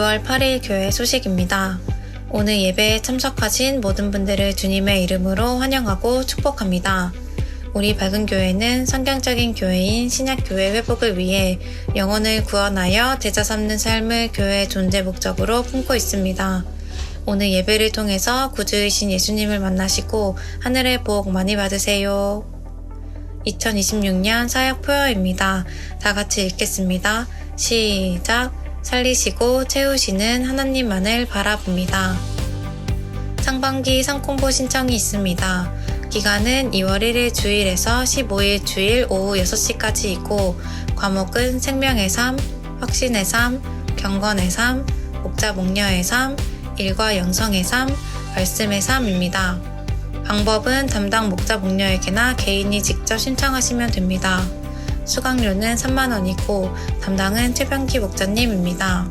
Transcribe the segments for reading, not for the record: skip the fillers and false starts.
2월 8일 교회 소식입니다. 오늘 예배에 참석하신 모든 분들을 주님의 이름으로 환영하고 축복합니다. 우리 밝은 교회는 성경적인 교회인 신약교회 회복을 위해 영혼을 구원하여 제자 삼는 삶을 교회의 존재 목적으로 품고 있습니다. 오늘 예배를 통해서 구주이신 예수님을 만나시고 하늘의 복 많이 받으세요. 2026년 사역 표어입니다. 다 같이 읽겠습니다. 시작! 살리시고 채우시는 하나님만을 바라봅니다. 상반기 상콤보 신청이 있습니다. 기간은 2월 1일 주일에서 15일 주일 오후 6시까지 있고 과목은 생명의 삶, 확신의 삶, 경건의 삶, 목자 목녀의 삶, 일과 영성의 삶, 말씀의 삶입니다. 방법은 담당 목자 목녀에게나 개인이 직접 신청하시면 됩니다. 수강료는 3만원이고 담당은 최병기 목자님입니다.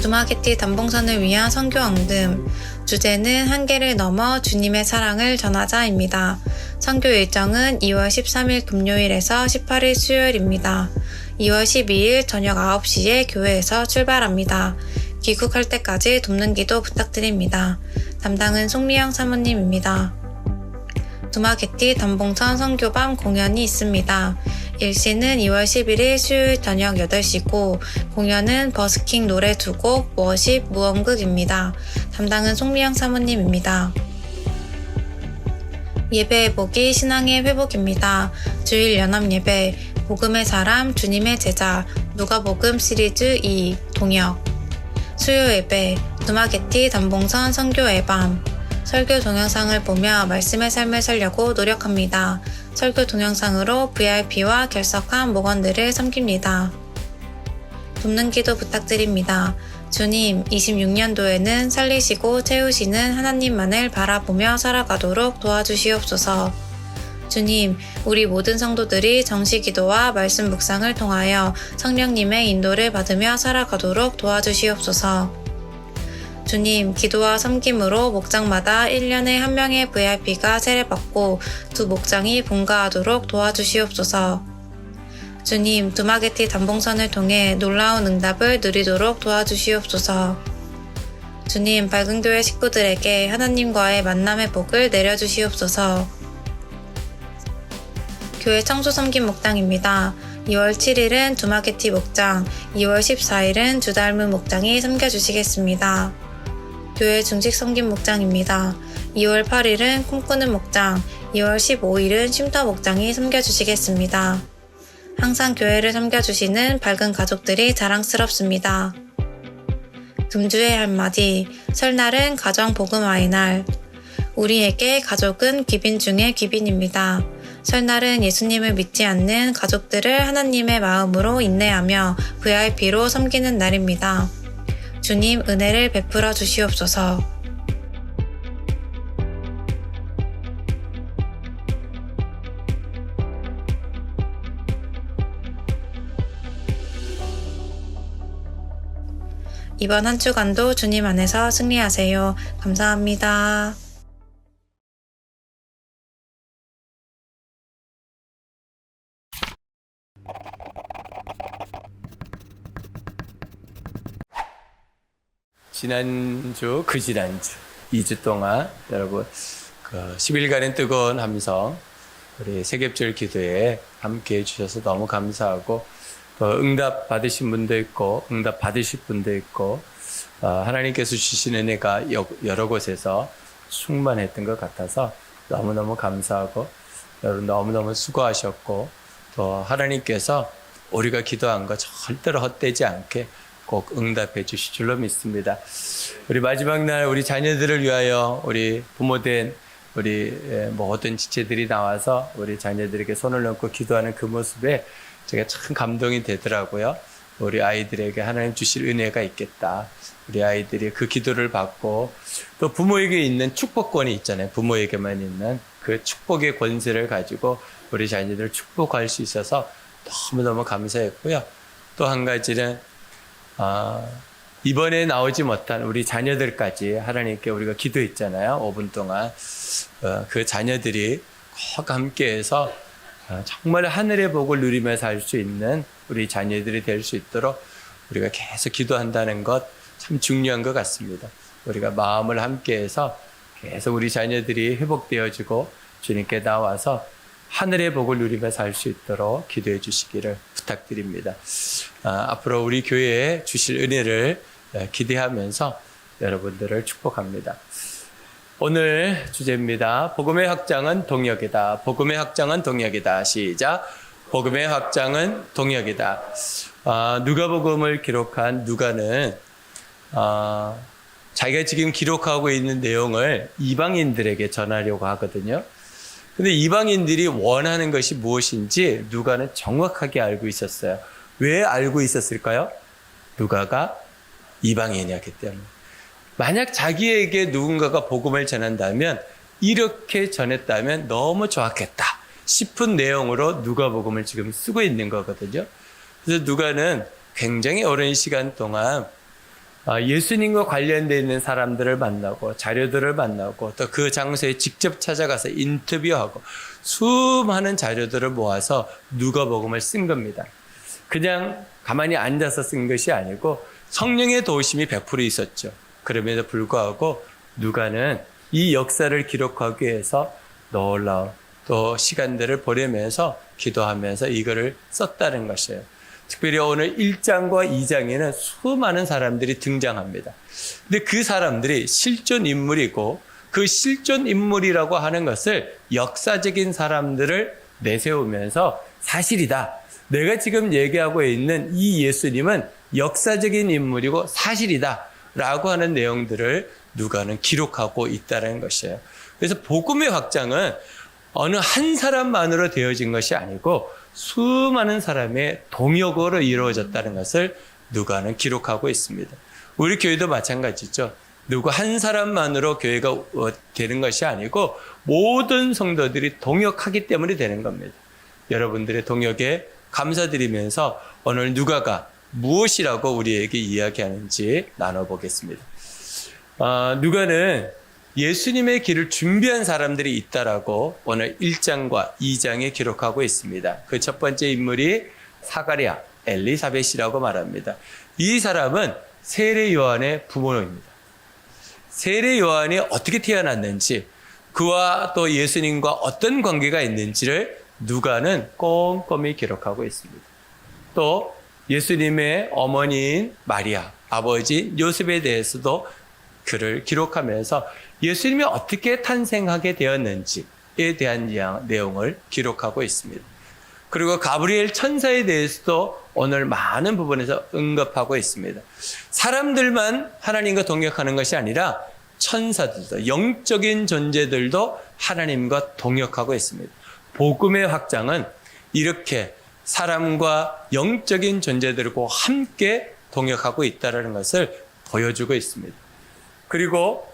두마게티 단봉선을 위한 선교 앙금. 주제는 한계를 넘어 주님의 사랑을 전하자입니다. 선교 일정은 2월 13일 금요일에서 18일 수요일입니다. 2월 12일 저녁 9시에 교회에서 출발합니다. 귀국할 때까지 돕는 기도 부탁드립니다. 담당은 송미영 사모님입니다. 두마게티 단봉선 선교밤 공연이 있습니다. 일시는 2월 11일 수요일 저녁 8시고 공연은 버스킹 노래 2곡, 워십, 무언극입니다. 담당은 송미영 사모님입니다. 예배 회복이 신앙의 회복입니다. 주일 연합 예배, 복음의 사람, 주님의 제자, 누가복음 시리즈 2, 동역. 수요 예배, 두마게티 단봉선 선교의 밤. 설교 동영상을 보며 말씀의 삶을 살려고 노력합니다. 설교 동영상으로 VIP와 결석한 목원들을 섬깁니다. 돕는 기도 부탁드립니다. 주님, 26년도에는 살리시고 채우시는 하나님만을 바라보며 살아가도록 도와주시옵소서. 주님, 우리 모든 성도들이 정시 기도와 말씀 묵상을 통하여 성령님의 인도를 받으며 살아가도록 도와주시옵소서. 주님, 기도와 섬김으로 목장마다 1년에 한 명의 VIP가 세례받고 2 목장이 분가하도록 도와주시옵소서. 주님, 두마게티 단봉선을 통해 놀라운 응답을 누리도록 도와주시옵소서. 주님, 밝은 교회 식구들에게 하나님과의 만남의 복을 내려주시옵소서. 교회 청소 섬김 목장입니다. 2월 7일은 두마게티 목장, 2월 14일은 주닮은 목장이 섬겨주시겠습니다. 교회 중식 섬김 목장입니다. 2월 8일은 꿈꾸는 목장, 2월 15일은 쉼터 목장이 섬겨주시겠습니다. 항상 교회를 섬겨주시는 밝은 가족들이 자랑스럽습니다. 금주의 한마디, 설날은 가정 복음화의 날. 우리에게 가족은 귀빈 중의 귀빈입니다. 설날은 예수님을 믿지 않는 가족들을 하나님의 마음으로 인내하며 VIP로 섬기는 날입니다. 주님 은혜를 베풀어 주시옵소서. 이번 한 주간도 주님 안에서 승리하세요. 감사합니다. 지난주, 그 지난주 2주 동안 여러분 10일간의 뜨거운 함성 우리 세겹절 기도에 함께 해주셔서 너무 감사하고 응답 받으신 분도 있고 응답 받으실 분도 있고 하나님께서 주신 은혜가 여러 곳에서 충만했던 것 같아서 너무너무 감사하고 여러분 너무너무 수고하셨고 또 하나님께서 우리가 기도한 거 절대로 헛되지 않게 꼭 응답해 주실 줄로 믿습니다. 우리 마지막 날 우리 자녀들을 위하여 우리 부모된 우리 모든 지체들이 나와서 우리 자녀들에게 손을 얹고 기도하는 그 모습에 제가 참 감동이 되더라고요. 우리 아이들에게 하나님 주실 은혜가 있겠다. 우리 아이들이 그 기도를 받고 또 부모에게 있는 축복권이 있잖아요. 부모에게만 있는 그 축복의 권세를 가지고 우리 자녀들을 축복할 수 있어서 너무너무 감사했고요. 또 한 가지는 이번에 나오지 못한 우리 자녀들까지 하나님께 우리가 기도했잖아요. 5분 동안 그 자녀들이 꼭 함께해서 정말 하늘의 복을 누리며 살 수 있는 우리 자녀들이 될 수 있도록 우리가 계속 기도한다는 것 참 중요한 것 같습니다. 우리가 마음을 함께해서 계속 우리 자녀들이 회복되어지고 주님께 나와서 하늘의 복을 누리며 살 수 있도록 기도해 주시기를 부탁드립니다. 앞으로 우리 교회에 주실 은혜를 기대하면서 여러분들을 축복합니다. 오늘 주제입니다. 복음의 확장은 동역이다. 복음의 확장은 동역이다. 시작. 복음의 확장은 동역이다. 누가복음을 기록한 누가는 자기가 지금 기록하고 있는 내용을 이방인들에게 전하려고 하거든요. 근데 이방인들이 원하는 것이 무엇인지 누가는 정확하게 알고 있었어요. 왜 알고 있었을까요? 누가가 이방인이었기 때문에. 만약 자기에게 누군가가 복음을 전한다면 이렇게 전했다면 너무 좋았겠다 싶은 내용으로 누가복음을 지금 쓰고 있는 거거든요. 그래서 누가는 굉장히 오랜 시간 동안 예수님과 관련되어 있는 사람들을 만나고 자료들을 만나고 또 그 장소에 직접 찾아가서 인터뷰하고 수많은 자료들을 모아서 누가복음을 쓴 겁니다. 그냥 가만히 앉아서 쓴 것이 아니고 성령의 도우심이 100% 있었죠. 그럼에도 불구하고 누가는 이 역사를 기록하기 위해서 놀라운 또 시간들을 보내면서 기도하면서 이거를 썼다는 것이에요. 특별히 오늘 1장과 2장에는 수많은 사람들이 등장합니다. 근데 그 사람들이 실존 인물이고 그 실존 인물이라고 하는 것을 역사적인 사람들을 내세우면서 사실이다. 내가 지금 얘기하고 있는 이 예수님은 역사적인 인물이고 사실이다. 라고 하는 내용들을 누가는 기록하고 있다는 것이에요. 그래서 복음의 확장은 어느 한 사람만으로 되어진 것이 아니고 수많은 사람의 동역으로 이루어졌다는 것을 누가는 기록하고 있습니다. 우리 교회도 마찬가지죠. 누구 한 사람만으로 교회가 되는 것이 아니고 모든 성도들이 동역하기 때문에 되는 겁니다. 여러분들의 동역에 감사드리면서 오늘 누가가 무엇이라고 우리에게 이야기하는지 나눠보겠습니다. 누가는 예수님의 길을 준비한 사람들이 있다라고 오늘 1장과 2장에 기록하고 있습니다. 그 첫 번째 인물이 사가랴, 엘리사벳이라고 말합니다. 이 사람은 세례 요한의 부모입니다. 세례 요한이 어떻게 태어났는지 그와 또 예수님과 어떤 관계가 있는지를 누가는 꼼꼼히 기록하고 있습니다. 또 예수님의 어머니인 마리아, 아버지 요셉에 대해서도 그를 기록하면서 예수님이 어떻게 탄생하게 되었는지에 대한 내용을 기록하고 있습니다. 그리고 가브리엘 천사에 대해서도 오늘 많은 부분에서 언급하고 있습니다. 사람들만 하나님과 동역하는 것이 아니라 천사들도, 영적인 존재들도 하나님과 동역하고 있습니다. 복음의 확장은 이렇게 사람과 영적인 존재들과 함께 동역하고 있다는 것을 보여주고 있습니다. 그리고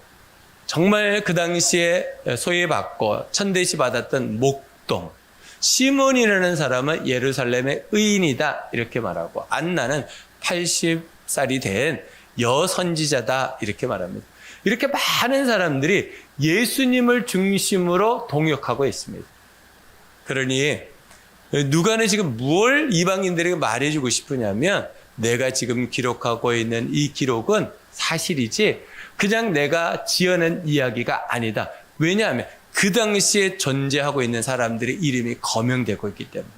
정말 그 당시에 소외받고 천대시 받았던 목동 시몬이라는 사람은 예루살렘의 의인이다 이렇게 말하고 안나는 80살이 된 여선지자다 이렇게 말합니다. 이렇게 많은 사람들이 예수님을 중심으로 동역하고 있습니다. 그러니 누가는 지금 무엇을 이방인들에게 말해주고 싶으냐면 내가 지금 기록하고 있는 이 기록은 사실이지 그냥 내가 지어낸 이야기가 아니다. 왜냐하면 그 당시에 존재하고 있는 사람들의 이름이 거명되고 있기 때문에.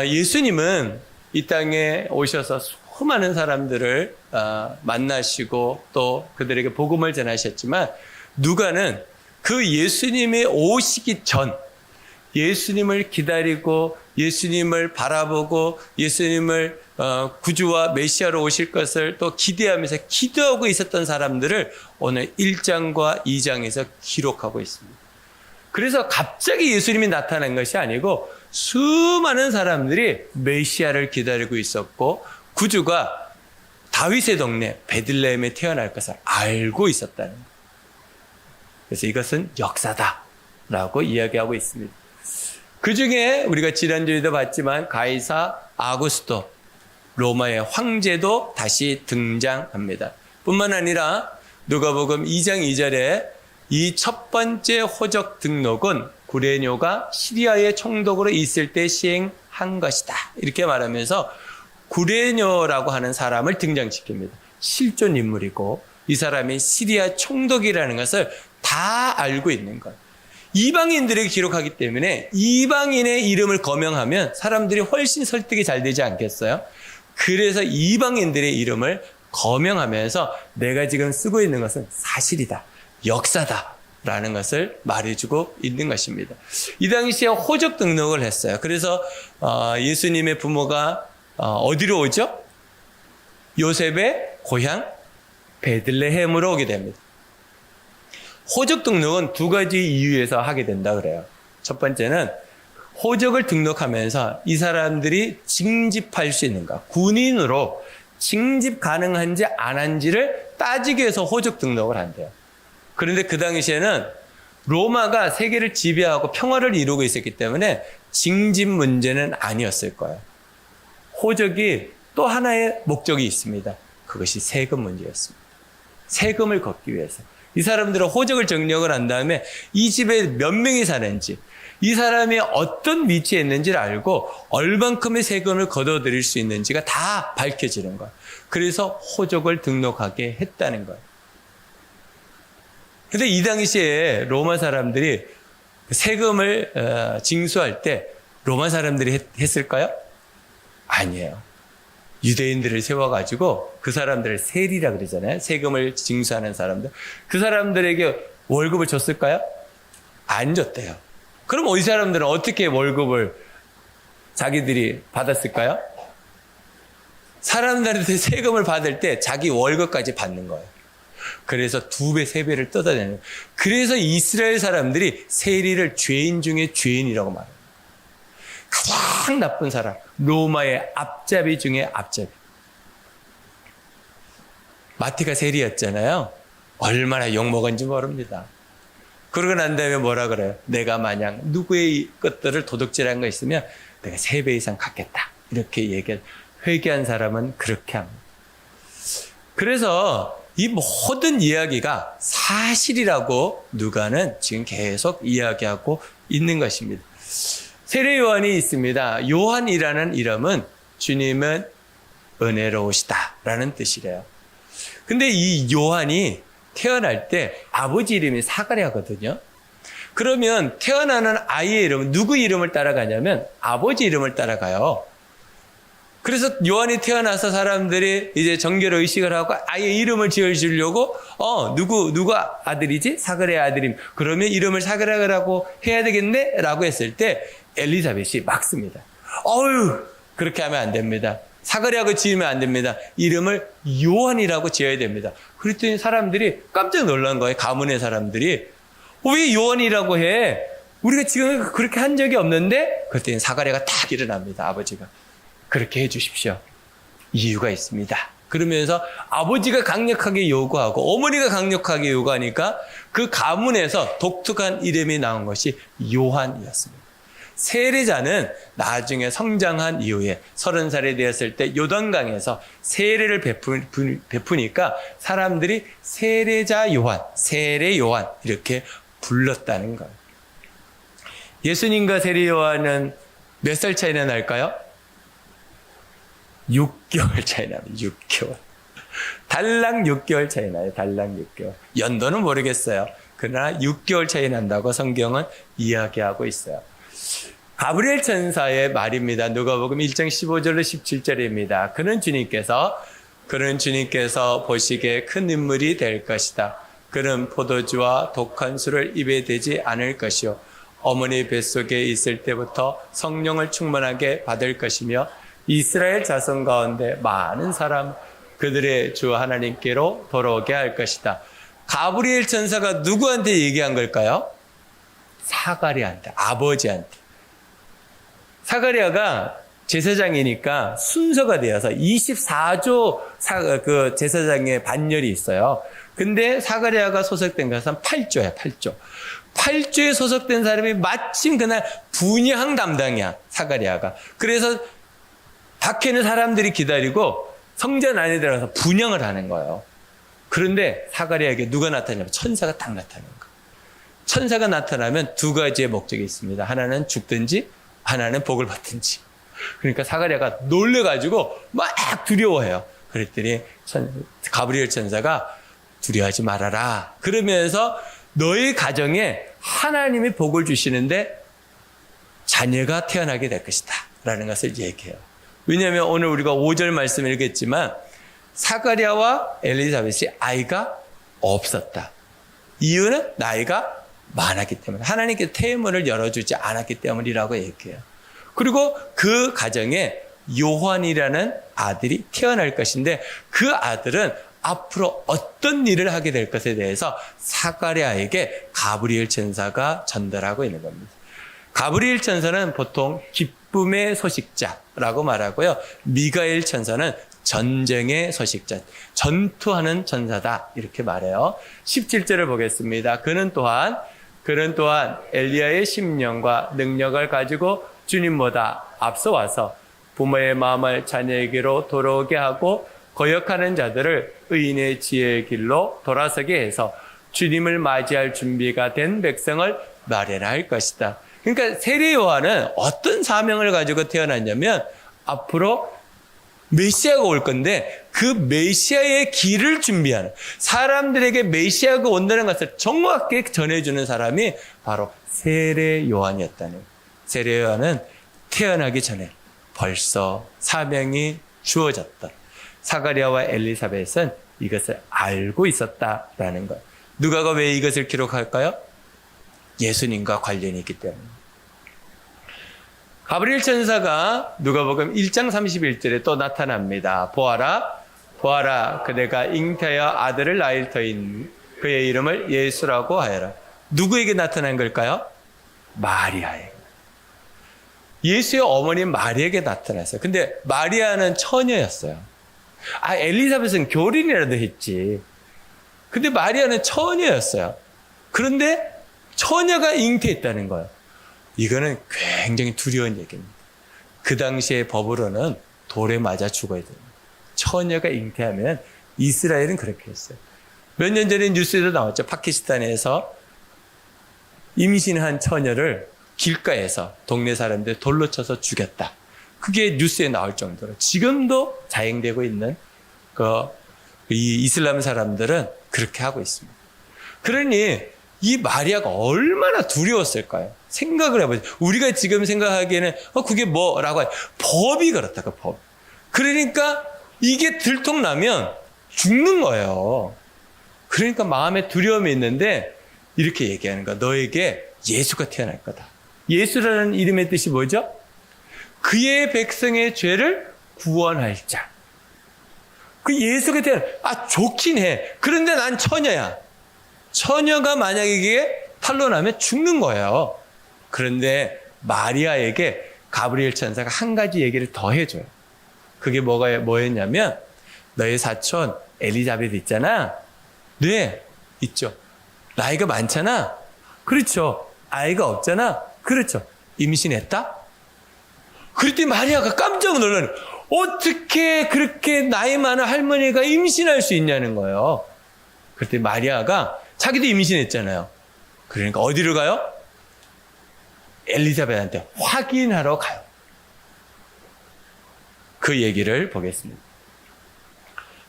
예수님은 이 땅에 오셔서 수많은 사람들을 만나시고 또 그들에게 복음을 전하셨지만 누가는 그 예수님이 오시기 전 예수님을 기다리고 예수님을 바라보고 예수님을 구주와 메시아로 오실 것을 또 기대하면서 기도하고 있었던 사람들을 오늘 1장과 2장에서 기록하고 있습니다. 그래서 갑자기 예수님이 나타난 것이 아니고 수많은 사람들이 메시아를 기다리고 있었고 구주가 다윗의 동네 베들레헴에 태어날 것을 알고 있었다는 거예요. 그래서 이것은 역사다라고 이야기하고 있습니다. 그 중에 우리가 지난주에도 봤지만 가이사 아구스토 로마의 황제도 다시 등장합니다. 뿐만 아니라 누가복음 2장 2절에 이 첫 번째 호적 등록은 구레뇨가 시리아의 총독으로 있을 때 한 것이다. 이렇게 말하면서 구레뇨라고 하는 사람을 등장시킵니다. 실존 인물이고 이 사람이 시리아 총독이라는 것을 다 알고 있는 거예요. 이방인들에게 기록하기 때문에 이방인의 이름을 거명하면 사람들이 훨씬 설득이 잘 되지 않겠어요? 그래서 이방인들의 이름을 거명하면서 내가 지금 쓰고 있는 것은 사실이다, 역사다 라는 것을 말해주고 있는 것입니다. 이 당시에 호적 등록을 했어요. 그래서 예수님의 부모가 어디로 오죠? 요셉의 고향 베들레헴으로 오게 됩니다. 호적 등록은 두 가지 이유에서 하게 된다 그래요. 첫 번째는 호적을 등록하면서 이 사람들이 징집할 수 있는가, 군인으로 징집 가능한지 안 한지를 따지기 위해서 호적 등록을 한대요. 그런데 그 당시에는 로마가 세계를 지배하고 평화를 이루고 있었기 때문에 징집 문제는 아니었을 거예요. 호적이 또 하나의 목적이 있습니다. 그것이 세금 문제였습니다. 세금을 걷기 위해서. 이 사람들은 호적을 정력을 한 다음에 이 집에 몇 명이 사는지, 이 사람이 어떤 위치에 있는지를 알고 얼만큼의 세금을 걷어들일 수 있는지가 다 밝혀지는 거예요. 그래서 호적을 등록하게 했다는 거예요. 근데 이 당시에 로마 사람들이 세금을 징수할 때 로마 사람들이 했을까요? 아니에요. 유대인들을 세워가지고 그 사람들을 세리라 그러잖아요. 세금을 징수하는 사람들. 그 사람들에게 월급을 줬을까요? 안 줬대요. 그럼 이 사람들은 어떻게 월급을 자기들이 받았을까요? 사람들한테 세금을 받을 때 자기 월급까지 받는 거예요. 그래서 2배, 3배를 뜯어내는 거예요. 그래서 이스라엘 사람들이 세리를 죄인 중에 죄인이라고 말해요. 가장 나쁜 사람, 로마의 앞잡이 중에 앞잡이. 마티가 세리였잖아요. 얼마나 욕먹은지 모릅니다. 그러고 난 다음에 뭐라 그래요? 내가 만약 누구의 것들을 도둑질한 거 있으면 내가 3배 이상 갚겠다. 이렇게 회개한 사람은 그렇게 합니다. 그래서 이 모든 이야기가 사실이라고 누가는 지금 계속 이야기하고 있는 것입니다. 세례 요한이 있습니다. 요한이라는 이름은 주님은 은혜로우시다 라는 뜻이래요. 근데 이 요한이 태어날 때 아버지 이름이 사가랴거든요. 그러면 태어나는 아이의 이름은 누구 이름을 따라가냐면 아버지 이름을 따라가요. 그래서 요한이 태어나서 사람들이 이제 정결 의식을 하고 아예 이름을 지어주려고 누구 아들이지? 사가랴 아들임. 그러면 이름을 사가랴라고 해야 되겠네? 라고 했을 때 엘리사벳이 막습니다. 그렇게 하면 안 됩니다. 사가랴고 지으면 안 됩니다. 이름을 요한이라고 지어야 됩니다. 그랬더니 사람들이 깜짝 놀란 거예요. 가문의 사람들이. 왜 요한이라고 해? 우리가 지금 그렇게 한 적이 없는데? 그랬더니 사가랴가 딱 일어납니다. 아버지가. 그렇게 해 주십시오. 이유가 있습니다. 그러면서 아버지가 강력하게 요구하고 어머니가 강력하게 요구하니까 그 가문에서 독특한 이름이 나온 것이 요한이었습니다. 세례자는 나중에 성장한 이후에 30살이 되었을 때 요단강에서 세례를 베푸니까 사람들이 세례자 요한, 세례 요한 이렇게 불렀다는 거예요. 예수님과 세례 요한은 몇 살 차이나 날까요? 6개월 차이 납니다. 6개월. 달랑 6개월 차이 나요. 달랑 6개월. 연도는 모르겠어요. 그러나 6개월 차이 난다고 성경은 이야기하고 있어요. 가브리엘 천사의 말입니다. 누가복음 1장 15절로 17절입니다. 그는 주님께서 보시기에 큰 인물이 될 것이다. 그는 포도주와 독한 술을 입에 대지 않을 것이요. 어머니 뱃속에 있을 때부터 성령을 충만하게 받을 것이며 이스라엘 자손 가운데 많은 사람 그들의 주 하나님께로 돌아오게 할 것이다. 가브리엘 천사가 누구한테 얘기한 걸까요? 사가랴한테, 아버지한테. 사가랴가 제사장이니까 순서가 되어서 24조 그 제사장의 반열이 있어요. 근데 사가랴가 소속된 것은 8조야, 8조. 8조에 소속된 사람이 마침 그날 분향 담당이야, 사가랴가. 그래서 밖에는 사람들이 기다리고 성전 안에 들어가서 분향을 하는 거예요. 그런데 사가랴에게 누가 나타나냐면 천사가 딱 나타나는 거예요. 천사가 나타나면 두 가지의 목적이 있습니다. 하나는 죽든지 하나는 복을 받든지. 그러니까 사가랴가 놀래가지고 막 두려워해요. 그랬더니 가브리엘 천사가 두려워하지 말아라. 그러면서 너의 가정에 하나님이 복을 주시는데 자녀가 태어나게 될 것이다. 라는 것을 얘기해요. 왜냐하면 오늘 우리가 5절 말씀을 읽었지만 사가랴와 엘리사벳이 아이가 없었다. 이유는 나이가 많았기 때문에 하나님께 태문을 열어주지 않았기 때문이라고 얘기해요. 그리고 그 가정에 요한이라는 아들이 태어날 것인데 그 아들은 앞으로 어떤 일을 하게 될 것에 대해서 사가랴에게 가브리엘 천사가 전달하고 있는 겁니다. 가브리엘 천사는 보통 기쁨의 소식자라고 말하고요. 미가엘 천사는 전쟁의 소식자, 전투하는 천사다 이렇게 말해요. 17절을 보겠습니다. 그는 또한 엘리야의 심령과 능력을 가지고 주님보다 앞서 와서 부모의 마음을 자녀에게로 돌아오게 하고 거역하는 자들을 의인의 지혜의 길로 돌아서게 해서 주님을 맞이할 준비가 된 백성을 마련할 것이다. 그러니까 세례 요한은 어떤 사명을 가지고 태어났냐면 앞으로 메시아가 올 건데 그 메시아의 길을 준비하는, 사람들에게 메시아가 온다는 것을 정확하게 전해주는 사람이 바로 세례 요한이었다는 거예요. 세례 요한은 태어나기 전에 벌써 사명이 주어졌다. 사가랴와 엘리사벳은 이것을 알고 있었다라는 거예요. 누가가 왜 이것을 기록할까요? 예수님과 관련이 있기 때문에. 가브리엘 천사가 누가복음 1장 31절에 또 나타납니다. 보아라 그대가 잉태하여 아들을 낳을 터인 그의 이름을 예수라고 하여라. 누구에게 나타난 걸까요? 마리아에게. 예수의 어머니 마리아에게 나타났어요. 근데 마리아는 처녀였어요. 엘리사벳은 교린이라도 했지. 근데 마리아는 처녀였어요. 그런데 처녀가 잉태했다는 거예요. 이거는 굉장히 두려운 얘기입니다. 그 당시의 법으로는 돌에 맞아 죽어야 됩니다. 처녀가 잉태하면 이스라엘은 그렇게 했어요. 몇 년 전에 뉴스에도 나왔죠. 파키스탄에서 임신한 처녀를 길가에서 동네 사람들 돌로 쳐서 죽였다. 그게 뉴스에 나올 정도로 지금도 자행되고 있는 이 이슬람 사람들은 그렇게 하고 있습니다. 그러니 이 마리아가 얼마나 두려웠을까요? 생각을 해보세요. 우리가 지금 생각하기에는 그게 뭐라고 해요. 법이 그렇다. 그 법. 그러니까 이게 들통나면 죽는 거예요. 그러니까 마음에 두려움이 있는데 이렇게 얘기하는 거야. 너에게 예수가 태어날 거다. 예수라는 이름의 뜻이 뭐죠? 그의 백성의 죄를 구원할 자. 그 예수가 좋긴 해. 그런데 난 처녀야. 처녀가 만약에 이게 탄로나면 죽는 거예요. 그런데 마리아에게 가브리엘 천사가 한 가지 얘기를 더 해줘요. 그게 뭐였냐면 너의 사촌 엘리자벳 있잖아. 네, 있죠. 나이가 많잖아. 그렇죠. 아이가 없잖아. 그렇죠. 임신했다? 그랬더니 마리아가 깜짝 놀라는 거예요. 어떻게 그렇게 나이 많은 할머니가 임신할 수 있냐는 거예요. 그랬더니 마리아가 자기도 임신했잖아요. 그러니까 어디로 가요? 엘리사벳한테 확인하러 가요. 그 얘기를 보겠습니다.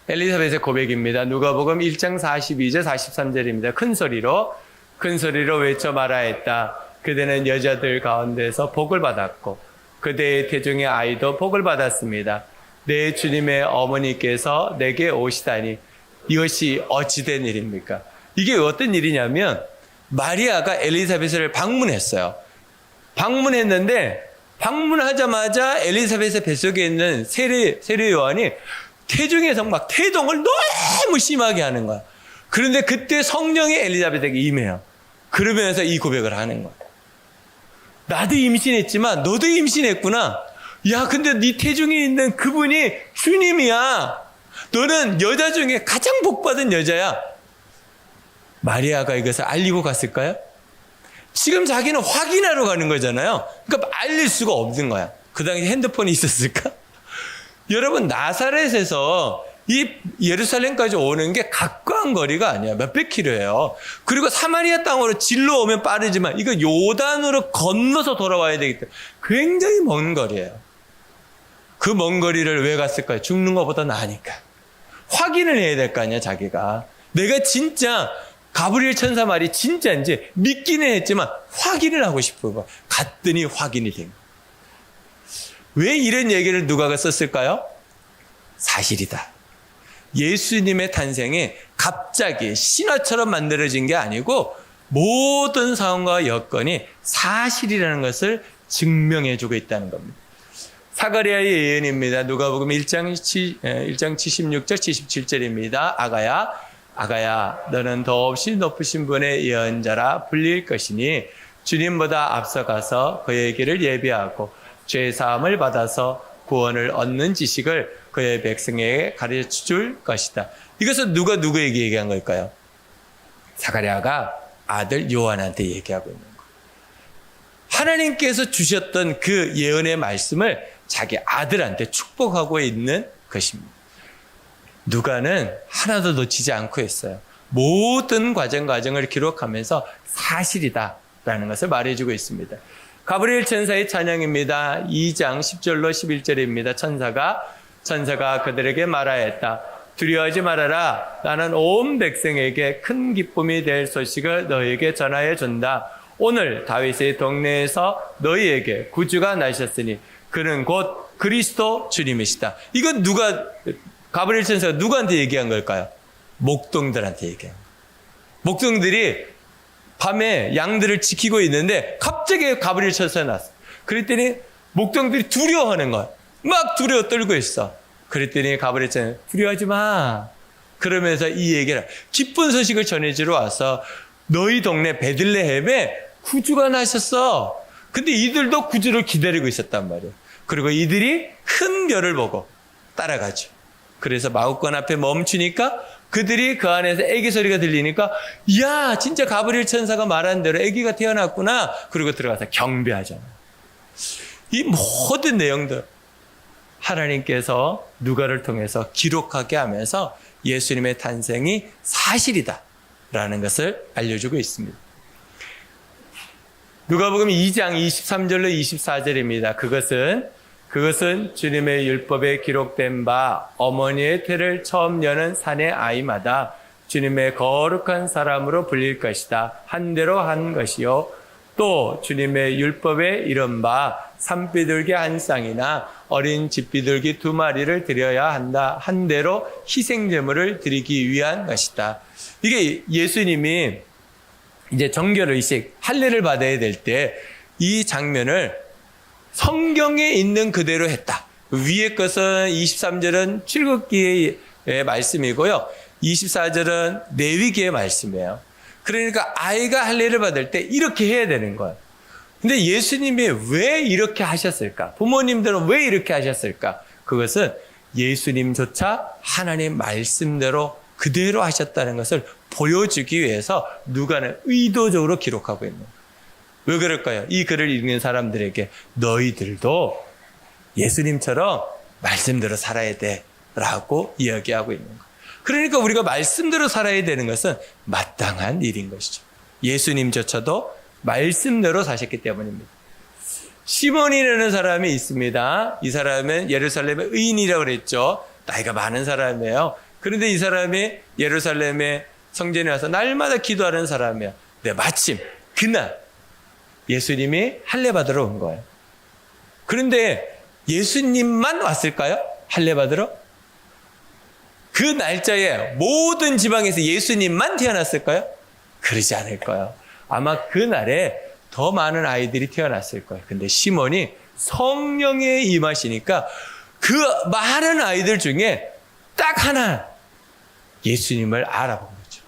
엘리사벳의 고백입니다. 누가복음 1장 42절 43절입니다. 큰 소리로 외쳐 말하였다. 그대는 여자들 가운데서 복을 받았고 그대의 태중의 아이도 복을 받았습니다. 내 주님의 어머니께서 내게 오시다니 이것이 어찌된 일입니까? 이게 어떤 일이냐면 마리아가 엘리사벳을 방문했어요. 방문했는데 방문하자마자 엘리사벳의 뱃속에 있는 세례 요한이 태중에서 막 태동을 너무 심하게 하는 거야. 그런데 그때 성령이 엘리사벳에게 임해요. 그러면서 이 고백을 하는 거야. 나도 임신했지만 너도 임신했구나. 야, 근데 네 태중에 있는 그분이 주님이야. 너는 여자 중에 가장 복받은 여자야. 마리아가 이것을 알리고 갔을까요? 지금 자기는 확인하러 가는 거잖아요. 그러니까 알릴 수가 없는 거야. 그 당시 핸드폰이 있었을까? 여러분, 나사렛에서 이 예루살렘까지 오는 게 가까운 거리가 아니야. 몇백 킬로예요. 그리고 사마리아 땅으로 질러 오면 빠르지만 이거 요단으로 건너서 돌아와야 되기 때문에 굉장히 먼 거리예요. 그 먼 거리를 왜 갔을까요? 죽는 것보다 나으니까. 확인을 해야 될 거 아니야, 자기가. 내가 진짜 가브리엘 천사 말이 진짜인지 믿기는 했지만 확인을 하고 싶은 거. 갔더니 확인이 된 거. 왜 이런 얘기를 누가가 썼을까요? 사실이다. 예수님의 탄생이 갑자기 신화처럼 만들어진 게 아니고 모든 상황과 여건이 사실이라는 것을 증명해주고 있다는 겁니다. 사가랴의 예언입니다. 누가복음 1장 76절 77절입니다. 아가야 너는 더없이 높으신 분의 예언자라 불릴 것이니 주님보다 앞서가서 그의 길을 예비하고 죄사함을 받아서 구원을 얻는 지식을 그의 백성에게 가르쳐 줄 것이다. 이것은 누가 누구에게 얘기한 걸까요? 사가랴가 아들 요한한테 얘기하고 있는 거예요. 하나님께서 주셨던 그 예언의 말씀을 자기 아들한테 축복하고 있는 것입니다. 누가는 하나도 놓치지 않고 했어요. 모든 과정을 기록하면서 사실이다라는 것을 말해주고 있습니다. 가브리엘 천사의 찬양입니다. 2장 10절로 11절입니다. 천사가 그들에게 말하였다. 두려워하지 말아라. 나는 온 백성에게 큰 기쁨이 될 소식을 너희에게 전하여 준다. 오늘 다윗의 동네에서 너희에게 구주가 나셨으니 그는 곧 그리스도 주님이시다. 이건 가브리엘 천사가 누구한테 얘기한 걸까요? 목동들한테 얘기한 거예요. 목동들이 밤에 양들을 지키고 있는데 갑자기 가브리엘 천사가 나왔어. 그랬더니 목동들이 두려워하는 거야. 막 두려워 떨고 있어. 그랬더니 가브리엘 천사가 두려워하지 마. 그러면서 이 얘기를 기쁜 소식을 전해주러 와서 너희 동네 베들레헴에 구주가 나셨어. 근데 이들도 구주를 기다리고 있었단 말이에요. 그리고 이들이 큰 별을 보고 따라가죠. 그래서 마구간 앞에 멈추니까 그들이 그 안에서 애기 소리가 들리니까 이야 진짜 가브리엘 천사가 말한 대로 애기가 태어났구나. 그리고 들어가서 경배하잖아요. 이 모든 내용들 하나님께서 누가를 통해서 기록하게 하면서 예수님의 탄생이 사실이다라는 것을 알려주고 있습니다. 누가복음 2장 23절로 24절입니다. 그것은 주님의 율법에 기록된 바 어머니의 태를 처음 여는 산의 아이마다 주님의 거룩한 사람으로 불릴 것이다. 한 대로 한 것이요. 또 주님의 율법에 이른 바 산비둘기 한 쌍이나 어린 집비둘기 2마리를 드려야 한다. 한 대로 희생제물을 드리기 위한 것이다. 이게 예수님이 이제 정결의식 할례를 받아야 될 때 이 장면을 성경에 있는 그대로 했다. 위에 것은 23절은 출애굽기의 말씀이고요. 24절은 레위기의 말씀이에요. 그러니까 아이가 할례를 받을 때 이렇게 해야 되는 거예요. 근데 예수님이 왜 이렇게 하셨을까? 부모님들은 왜 이렇게 하셨을까? 그것은 예수님조차 하나님 말씀대로 그대로 하셨다는 것을 보여주기 위해서 누가는 의도적으로 기록하고 있는 거예요. 왜 그럴까요? 이 글을 읽는 사람들에게 너희들도 예수님처럼 말씀대로 살아야 돼 라고 이야기하고 있는 거예요. 그러니까 우리가 말씀대로 살아야 되는 것은 마땅한 일인 것이죠. 예수님조차도 말씀대로 사셨기 때문입니다. 시몬이라는 사람이 있습니다. 이 사람은 예루살렘의 의인이라고 그랬죠. 나이가 많은 사람이에요. 그런데 이 사람이 예루살렘의 성전에 와서 날마다 기도하는 사람이에요. 근데 마침 그날 예수님이 할례 받으러 온 거예요. 그런데 예수님만 왔을까요? 할례 받으러? 그 날짜에 모든 지방에서 예수님만 태어났을까요? 그러지 않을 거예요. 아마 그날에 더 많은 아이들이 태어났을 거예요. 근데 시몬이 성령에 임하시니까 그 많은 아이들 중에 딱 하나 예수님을 알아본 거죠.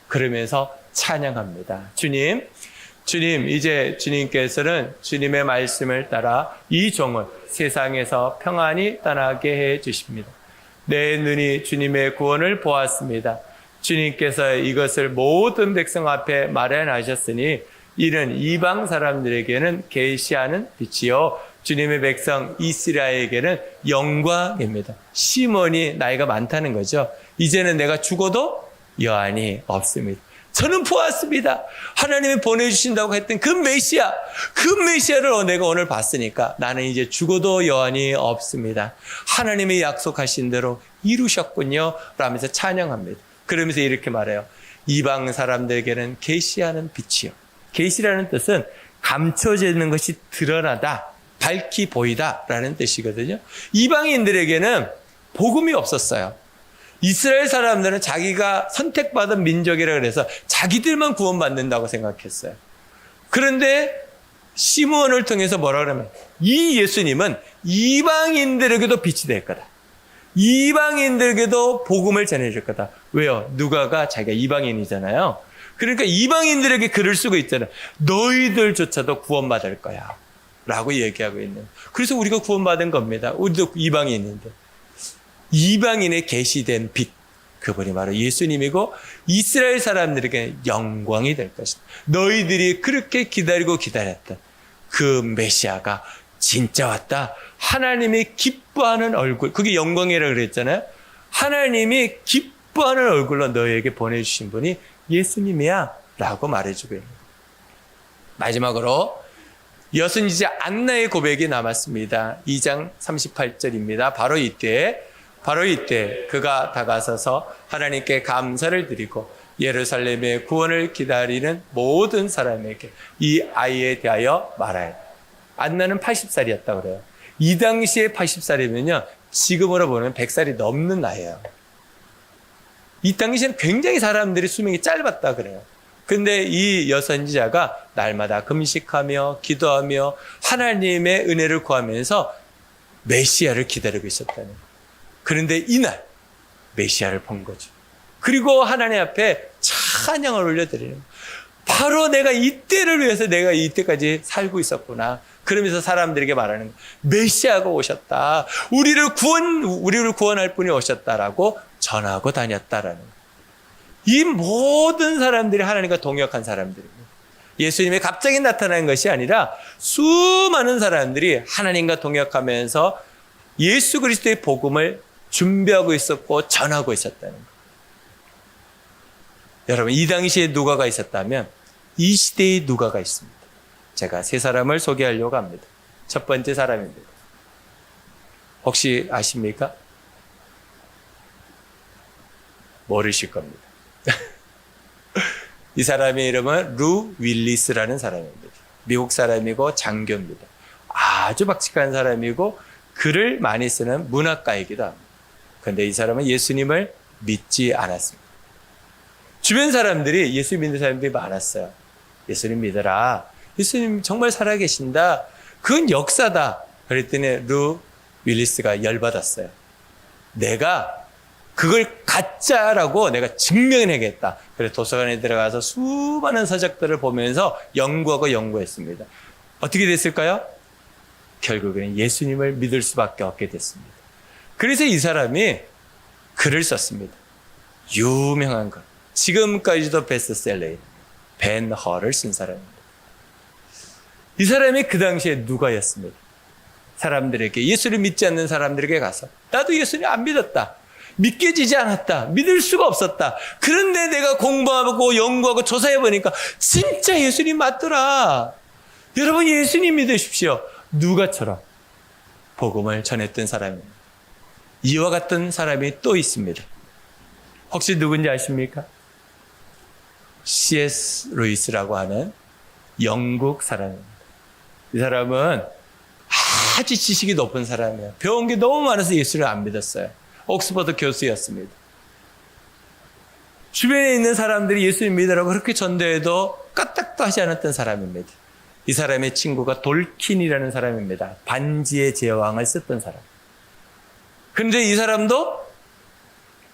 그러면서 찬양합니다. 주님, 이제 주님께서는 주님의 말씀을 따라 이 종을 세상에서 평안히 떠나게 해 주십니다. 내 눈이 주님의 구원을 보았습니다. 주님께서 이것을 모든 백성 앞에 마련하셨으니 이는 이방 사람들에게는 계시하는 빛이요 주님의 백성 이스라엘에게는 영광입니다. 시몬이 나이가 많다는 거죠. 이제는 내가 죽어도 여한이 없습니다. 저는 보았습니다. 하나님이 보내주신다고 했던 그 메시아를 내가 오늘 봤으니까 나는 이제 죽어도 여한이 없습니다. 하나님이 약속하신 대로 이루셨군요. 라면서 찬양합니다. 그러면서 이렇게 말해요. 이방 사람들에게는 계시하는 빛이요. 계시라는 뜻은 감춰지는 것이 드러나다, 밝히 보이다 라는 뜻이거든요. 이방인들에게는 복음이 없었어요. 이스라엘 사람들은 자기가 선택받은 민족이라 그래서 자기들만 구원받는다고 생각했어요. 그런데 시므온을 통해서 뭐라 그러면 이 예수님은 이방인들에게도 빛이 될 거다. 이방인들에게도 복음을 전해줄 거다. 왜요? 누가가 자기가 이방인이잖아요. 그러니까 이방인들에게 글을 쓰고 있잖아요. 너희들조차도 구원받을 거야 라고 얘기하고 있는. 그래서 우리가 구원받은 겁니다. 우리도 이방인인데. 이방인의 계시된 빛, 그분이 바로 예수님이고 이스라엘 사람들에게 영광이 될 것이다. 너희들이 그렇게 기다리고 기다렸던 그 메시아가 진짜 왔다. 하나님이 기뻐하는 얼굴, 그게 영광이라고 그랬잖아요. 하나님이 기뻐하는 얼굴로 너희에게 보내주신 분이 예수님이야 라고 말해주고 있는 거예요. 마지막으로 여선지자 안나의 고백이 남았습니다. 2장 38절입니다. 바로 이때 그가 다가서서 하나님께 감사를 드리고 예루살렘의 구원을 기다리는 모든 사람에게 이 아이에 대하여 말하여. 안나는 80살이었다고 그래요. 이 당시에 80살이면요 지금으로 보면 100살이 넘는 나이예요. 이 당시에는 굉장히 사람들이 수명이 짧았다 그래요. 근데 이 여선지자가 날마다 금식하며 기도하며 하나님의 은혜를 구하면서 메시아를 기다리고 있었다는 거예요. 그런데 이날 메시아를 본 거죠. 그리고 하나님 앞에 찬양을 올려드리는 거예요. 바로 내가 이때를 위해서 내가 이때까지 살고 있었구나. 그러면서 사람들에게 말하는 거예요. 메시아가 오셨다. 우리를 구원할 분이 오셨다라고 전하고 다녔다라는 거예요. 이 모든 사람들이 하나님과 동역한 사람들입니다. 예수님이 갑자기 나타난 것이 아니라 수많은 사람들이 하나님과 동역하면서 예수 그리스도의 복음을 준비하고 있었고 전하고 있었다는 거예요. 여러분, 이 당시에 누가가 있었다면 이 시대에 누가가 있습니다. 제가 세 사람을 소개하려고 합니다. 첫 번째 사람입니다. 혹시 아십니까? 모르실 겁니다. 이 사람의 이름은 루 윌리스라는 사람입니다. 미국 사람이고 장교입니다. 아주 박식한 사람이고 글을 많이 쓰는 문학가이기도 합니다. 그런데 이 사람은 예수님을 믿지 않았습니다. 주변 사람들이 예수 믿는 사람들이 많았어요. 예수님 믿어라. 예수님 정말 살아계신다. 그건 역사다. 그랬더니 루 윌리스가 열받았어요. 내가 그걸 가짜라고 내가 증명해내겠다. 그래서 도서관에 들어가서 수많은 서적들을 보면서 연구했습니다. 어떻게 됐을까요? 결국에는 예수님을 믿을 수밖에 없게 됐습니다. 그래서 이 사람이 글을 썼습니다. 유명한 것. 지금까지도 베스트셀러인 벤 허를 쓴 사람입니다. 이 사람이 그 당시에 누가였습니다. 사람들에게, 예수를 믿지 않는 사람들에게 가서 나도 예수님 안 믿었다. 믿겨지지 않았다. 믿을 수가 없었다. 그런데 내가 공부하고 연구하고 조사해보니까 진짜 예수님 맞더라. 여러분, 예수님 믿으십시오. 누가처럼 복음을 전했던 사람입니다. 이와 같은 사람이 또 있습니다. 혹시 누군지 아십니까? C.S. 루이스라고 하는 영국 사람입니다. 이 사람은 아주 지식이 높은 사람이에요. 배운 게 너무 많아서 예수를 안 믿었어요. 옥스퍼드 교수였습니다. 주변에 있는 사람들이 예수님 믿으라고 그렇게 전도해도 까딱도 하지 않았던 사람입니다. 이 사람의 친구가 돌킨이라는 사람입니다. 반지의 제왕을 썼던 사람. 그런데 이 사람도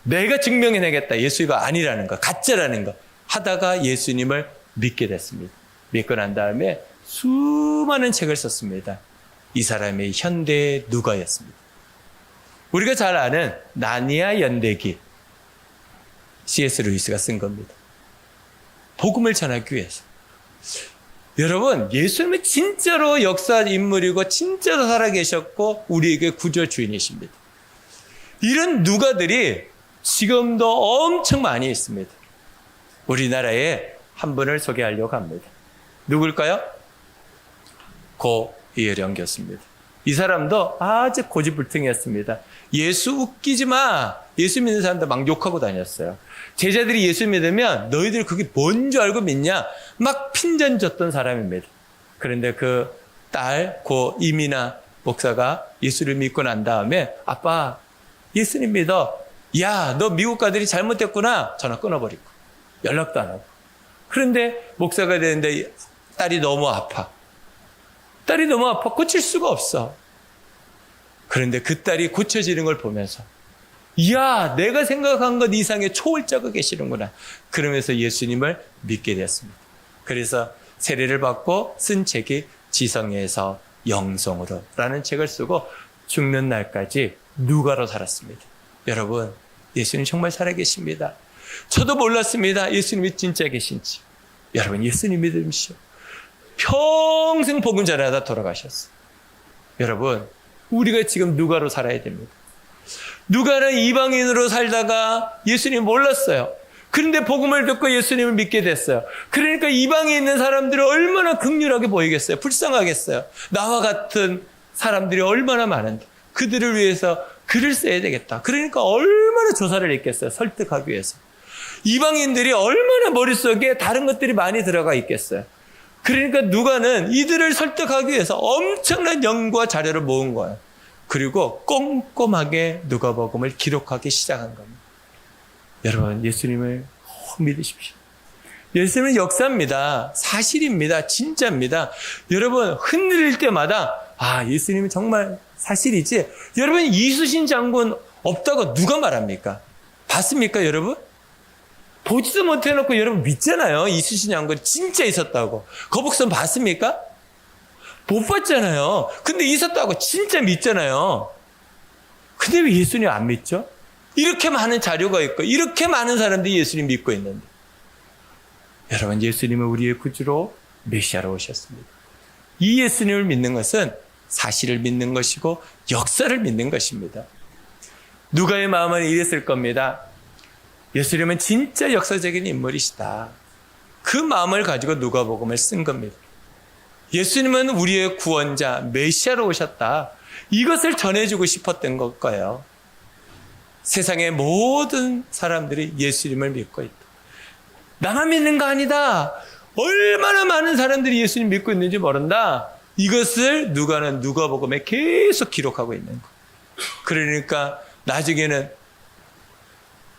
내가 증명해내겠다. 예수가 아니라는 거, 가짜라는 거 하다가 예수님을 믿게 됐습니다. 믿고 난 다음에 수많은 책을 썼습니다. 이 사람의 현대 누가였습니다. 우리가 잘 아는 나니아 연대기, C.S. 루이스가 쓴 겁니다. 복음을 전하기 위해서. 여러분, 예수님은 진짜로 역사 인물이고 진짜로 살아계셨고 우리에게 구조 주인이십니다. 이런 누가들이 지금도 엄청 많이 있습니다. 우리나라에 한 분을 소개하려고 합니다. 누굴까요? 고 이혜령 교수입니다. 이 사람도 아주 고집불통이었습니다. 예수 웃기지 마. 예수 믿는 사람들 막 욕하고 다녔어요. 제자들이 예수 믿으면 너희들 그게 뭔 줄 알고 믿냐? 막 핀잔 줬던 사람입니다. 그런데 그 딸 고 이민아 목사가 예수를 믿고 난 다음에 아빠 예수님 믿어. 야, 너 미국 가들이 잘못됐구나. 전화 끊어버리고 연락도 안 하고. 그런데 목사가 되는데 딸이 너무 아파. 딸이 너무 아파 고칠 수가 없어. 그런데 그 딸이 고쳐지는 걸 보면서 이야, 내가 생각한 것 이상의 초월자가 계시는구나. 그러면서 예수님을 믿게 되었습니다. 그래서 세례를 받고 쓴 책이 지성에서 영성으로 라는 책을 쓰고 죽는 날까지 누가로 살았습니다. 여러분, 예수님 정말 살아계십니다. 저도 몰랐습니다. 예수님이 진짜 계신지. 여러분, 예수님 믿으십시오. 평생 복음 전하다 돌아가셨어요. 여러분, 우리가 지금 누가로 살아야 됩니다. 누가는 이방인으로 살다가 예수님 몰랐어요. 그런데 복음을 듣고 예수님을 믿게 됐어요. 그러니까 이방에 있는 사람들이 얼마나 긍휼하게 보이겠어요. 불쌍하겠어요. 나와 같은 사람들이 얼마나 많은데 그들을 위해서 글을 써야 되겠다. 그러니까 얼마나 조사를 했겠어요. 설득하기 위해서. 이방인들이 얼마나 머릿속에 다른 것들이 많이 들어가 있겠어요. 그러니까 누가는 이들을 설득하기 위해서 엄청난 연구와 자료를 모은 거예요. 그리고 꼼꼼하게 누가복음을 기록하기 시작한 겁니다. 여러분, 예수님을 믿으십시오. 예수님은 역사입니다. 사실입니다. 진짜입니다. 여러분, 흔들릴 때마다 예수님은 정말 사실이지. 여러분, 이수신 장군 없다고 누가 말합니까? 봤습니까, 여러분? 보지도 못해놓고 여러분 믿잖아요. 이수신 장군이 진짜 있었다고. 거북선 봤습니까? 못 봤잖아요. 근데 있었다고 진짜 믿잖아요. 근데 왜 예수님 안 믿죠? 이렇게 많은 자료가 있고 이렇게 많은 사람들이 예수님 믿고 있는데. 여러분, 예수님은 우리의 구주로 메시아로 오셨습니다. 이 예수님을 믿는 것은 사실을 믿는 것이고 역사를 믿는 것입니다. 누가의 마음은 이랬을 겁니다. 예수님은 진짜 역사적인 인물이시다. 그 마음을 가지고 누가복음을 쓴 겁니다. 예수님은 우리의 구원자, 메시아로 오셨다. 이것을 전해주고 싶었던 걸까요? 세상의 모든 사람들이 예수님을 믿고 있다. 나만 믿는 거 아니다. 얼마나 많은 사람들이 예수님 믿고 있는지 모른다. 이것을 누가는 누가복음에 계속 기록하고 있는 거. 그러니까 나중에는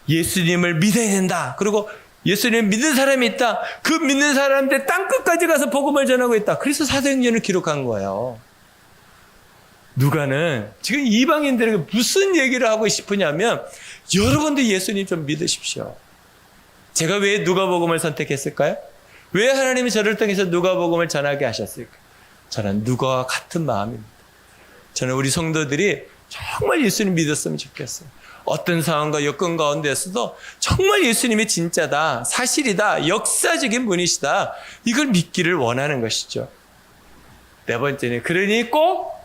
예수님을 믿어야 된다. 그리고 예수님 믿는 사람이 있다. 그 믿는 사람들 땅끝까지 가서 복음을 전하고 있다. 그래서 사도행전을 기록한 거예요. 누가는 지금 이방인들에게 무슨 얘기를 하고 싶으냐면 여러분들 예수님 좀 믿으십시오. 제가 왜 누가복음을 선택했을까요? 왜 하나님이 저를 통해서 누가복음을 전하게 하셨을까요? 저는 누가와 같은 마음입니다. 저는 우리 성도들이 정말 예수님 믿었으면 좋겠어요. 어떤 상황과 여건 가운데서도 정말 예수님이 진짜다, 사실이다, 역사적인 분이시다, 이걸 믿기를 원하는 것이죠. 네 번째는 그러니 꼭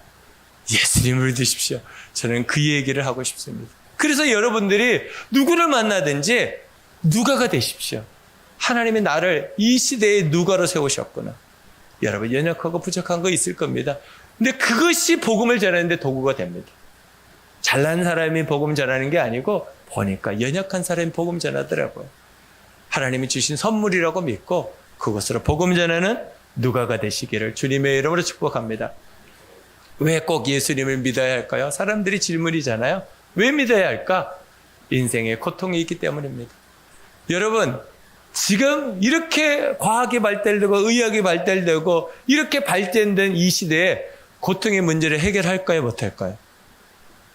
예수님을 믿으십시오. 저는 그 얘기를 하고 싶습니다. 그래서 여러분들이 누구를 만나든지 누가가 되십시오. 하나님이 나를 이 시대에 누가로 세우셨구나. 여러분, 연약하고 부족한 거 있을 겁니다. 근데 그것이 복음을 전하는데 도구가 됩니다. 잘난 사람이 복음 전하는 게 아니고 보니까 연약한 사람이 복음 전하더라고요. 하나님이 주신 선물이라고 믿고 그것으로 복음 전하는 누가가 되시기를 주님의 이름으로 축복합니다. 왜 꼭 예수님을 믿어야 할까요? 사람들이 질문이잖아요. 왜 믿어야 할까? 인생에 고통이 있기 때문입니다. 여러분, 지금 이렇게 과학이 발달되고 의학이 발달되고 이렇게 발전된 이 시대에 고통의 문제를 해결할까요? 못할까요?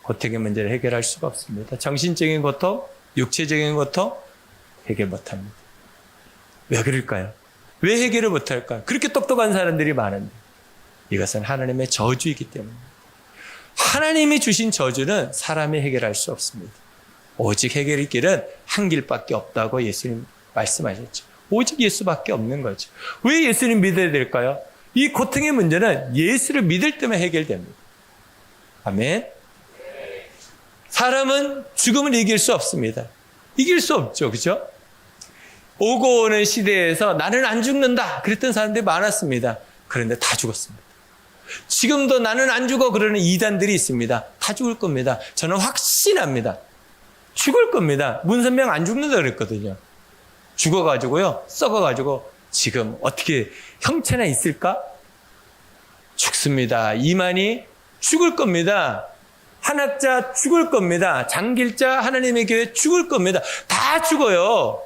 고통의 문제를 해결할 수가 없습니다. 정신적인 고통, 육체적인 고통 해결 못합니다. 왜 그럴까요? 왜 해결을 못할까요? 그렇게 똑똑한 사람들이 많은데 이것은 하나님의 저주이기 때문입니다. 하나님이 주신 저주는 사람이 해결할 수 없습니다. 오직 해결의 길은 한 길밖에 없다고 예수님 말씀하셨죠. 오직 예수밖에 없는 거죠. 왜 예수님 믿어야 될까요? 이 고통의 문제는 예수를 믿을 때만 해결됩니다. 아멘. 사람은 죽음을 이길 수 없습니다. 이길 수 없죠. 그죠? 오고 오는 시대에서 나는 안 죽는다 그랬던 사람들이 많았습니다. 그런데 다 죽었습니다. 지금도 나는 안 죽어 그러는 이단들이 있습니다. 다 죽을 겁니다. 저는 확신합니다. 죽을 겁니다. 문선명 안 죽는다 그랬거든요. 죽어가지고요, 썩어가지고 지금 어떻게 형체나 있을까? 죽습니다. 이만희 죽을 겁니다. 한학자 죽을 겁니다. 장길자 하나님의 교회 죽을 겁니다. 다 죽어요.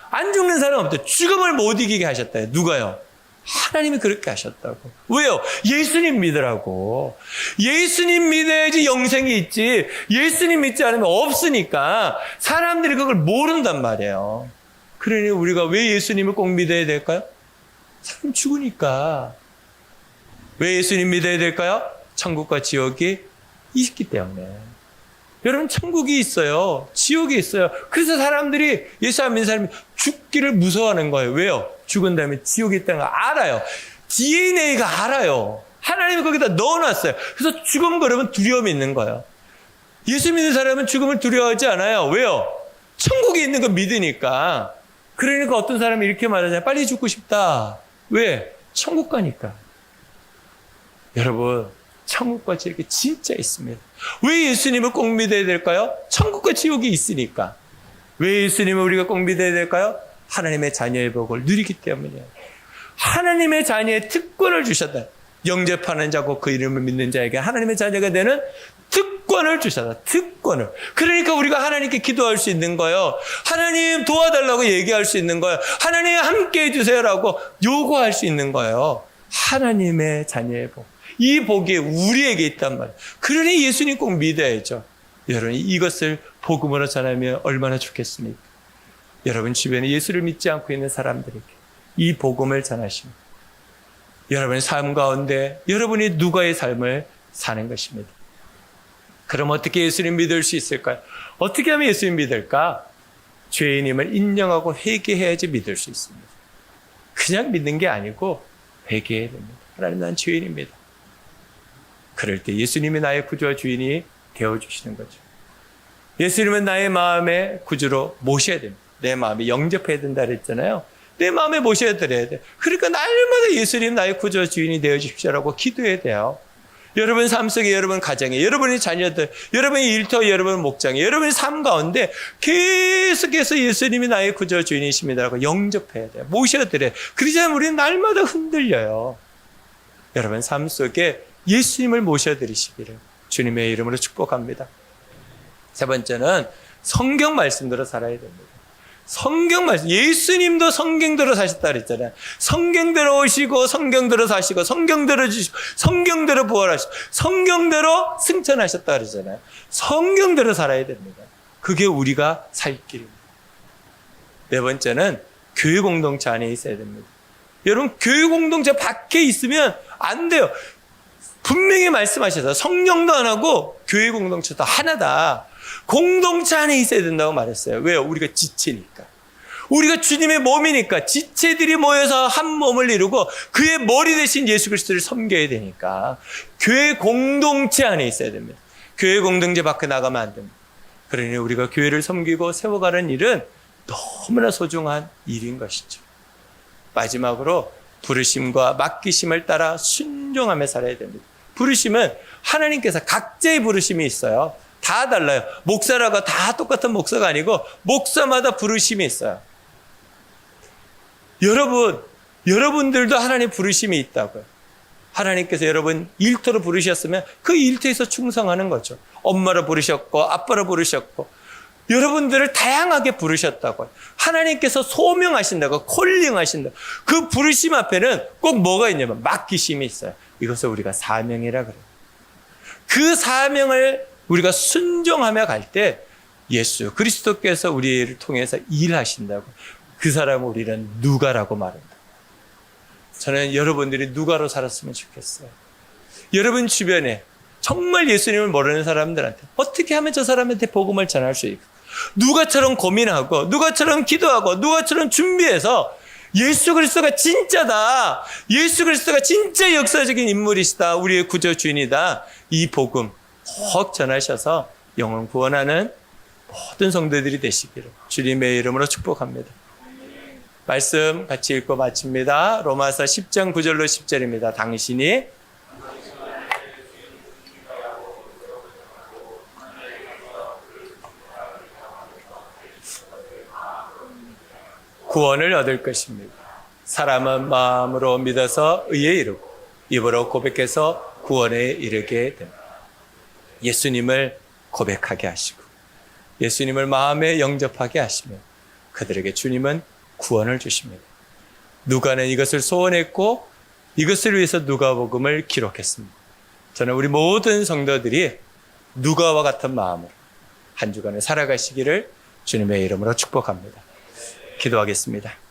안 죽는 사람 없대. 죽음을 못 이기게 하셨다. 누가요? 하나님이 그렇게 하셨다고. 왜요? 예수님 믿으라고. 예수님 믿어야지 영생이 있지. 예수님 믿지 않으면 없으니까 사람들이 그걸 모른단 말이에요. 그러니 우리가 왜 예수님을 꼭 믿어야 될까요? 사람 죽으니까. 왜 예수님 믿어야 될까요? 천국과 지옥이 있기 때문에. 여러분, 천국이 있어요. 지옥이 있어요. 그래서 사람들이 예수 안 믿는 사람이 죽기를 무서워하는 거예요. 왜요? 죽은 다음에 지옥이 있다는 걸 알아요. DNA가 알아요. 하나님이 거기다 넣어놨어요. 그래서 죽음 그러면 두려움이 있는 거예요. 예수 믿는 사람은 죽음을 두려워하지 않아요. 왜요? 천국에 있는 거 믿으니까. 그러니까 어떤 사람이 이렇게 말하잖아요. 빨리 죽고 싶다. 왜? 천국 가니까. 여러분, 천국과 지옥이 진짜 있습니다. 왜 예수님을 꼭 믿어야 될까요? 천국과 지옥이 있으니까. 왜 예수님을 우리가 꼭 믿어야 될까요? 하나님의 자녀의 복을 누리기 때문이에요. 하나님의 자녀의 특권을 주셨다. 영접하는 자고 그 이름을 믿는 자에게 하나님의 자녀가 되는 특권을 주셨다. 특권을. 그러니까 우리가 하나님께 기도할 수 있는 거예요. 하나님 도와달라고 얘기할 수 있는 거예요. 하나님 함께 해주세요라고 요구할 수 있는 거예요. 하나님의 자녀의 복. 이 복이 우리에게 있단 말이에요. 그러니 예수님 꼭 믿어야죠. 여러분, 이것을 복음으로 전하면 얼마나 좋겠습니까? 여러분 주변에 예수를 믿지 않고 있는 사람들에게 이 복음을 전하십니다. 여러분의 삶 가운데 여러분이 누가의 삶을 사는 것입니다. 그럼 어떻게 예수님 믿을 수 있을까요? 어떻게 하면 예수님 믿을까? 죄인임을 인정하고 회개해야지 믿을 수 있습니다. 그냥 믿는 게 아니고 회개해야 됩니다. 하나님, 난 죄인입니다. 그럴 때 예수님이 나의 구주와 주인이 되어주시는 거죠. 예수님은 나의 마음의 구주로 모셔야 됩니다. 내 마음에 영접해야 된다 그랬잖아요. 내 마음에 모셔야 드려야 돼요. 그러니까 날마다 예수님 나의 구주와 주인이 되어주십시오라고 기도해야 돼요. 여러분 삶 속에, 여러분 가정에, 여러분의 자녀들, 여러분의 일터, 여러분 목장에, 여러분의 삶 가운데 계속해서 예수님이 나의 구주와 주인이십니다라고 영접해야 돼요. 모셔드려야 돼요. 그러지 않으면 우리는 날마다 흔들려요. 여러분 삶 속에 예수님을 모셔드리시기를 주님의 이름으로 축복합니다. 세 번째는 성경 말씀대로 살아야 됩니다. 성경 말씀, 예수님도 성경대로 사셨다 그랬잖아요. 성경대로 오시고 성경대로 사시고 성경대로 주시고 성경대로 부활하시고 성경대로 승천하셨다 그랬잖아요. 성경대로 살아야 됩니다. 그게 우리가 살 길입니다. 네 번째는 교회 공동체 안에 있어야 됩니다. 여러분, 교회 공동체 밖에 있으면 안 돼요. 분명히 말씀하셔서 성령도 하나고 교회 공동체도 하나다. 공동체 안에 있어야 된다고 말했어요. 왜요? 우리가 지체니까. 우리가 주님의 몸이니까 지체들이 모여서 한 몸을 이루고 그의 머리 대신 예수 그리스도를 섬겨야 되니까 교회 공동체 안에 있어야 됩니다. 교회 공동체 밖에 나가면 안 됩니다. 그러니 우리가 교회를 섬기고 세워가는 일은 너무나 소중한 일인 것이죠. 마지막으로 부르심과 맡기심을 따라 순종하며 살아야 됩니다. 부르심은 하나님께서 각자의 부르심이 있어요. 다 달라요. 목사라고 다 똑같은 목사가 아니고 목사마다 부르심이 있어요. 여러분들도 하나님 부르심이 있다고요. 하나님께서 여러분 일터로 부르셨으면 그 일터에서 충성하는 거죠. 엄마로 부르셨고 아빠로 부르셨고 여러분들을 다양하게 부르셨다고요. 하나님께서 소명하신다고, 콜링하신다고. 그 부르심 앞에는 꼭 뭐가 있냐면 맡기심이 있어요. 이것을 우리가 사명이라 그래요. 그 사명을 우리가 순종하며 갈 때 예수 그리스도께서 우리를 통해서 일하신다고. 그 사람을 우리는 누가라고 말합니다. 저는 여러분들이 누가로 살았으면 좋겠어요. 여러분 주변에 정말 예수님을 모르는 사람들한테 어떻게 하면 저 사람한테 복음을 전할 수 있을까? 누가처럼 고민하고 누가처럼 기도하고 누가처럼 준비해서 예수 그리스도가 진짜다. 예수 그리스도가 진짜 역사적인 인물이시다. 우리의 구주 주인이다. 이 복음 꼭 전하셔서 영혼 구원하는 모든 성도들이 되시기를 주님의 이름으로 축복합니다. 말씀 같이 읽고 마칩니다. 로마서 10장 9절로 10절입니다. 당신이 구원을 얻을 것입니다. 사람은 마음으로 믿어서 의에 이르고 입으로 고백해서 구원에 이르게 됩니다. 예수님을 고백하게 하시고 예수님을 마음에 영접하게 하시면 그들에게 주님은 구원을 주십니다. 누가는 이것을 소원했고 이것을 위해서 누가복음을 기록했습니다. 저는 우리 모든 성도들이 누가와 같은 마음으로 한 주간을 살아가시기를 주님의 이름으로 축복합니다. 기도하겠습니다.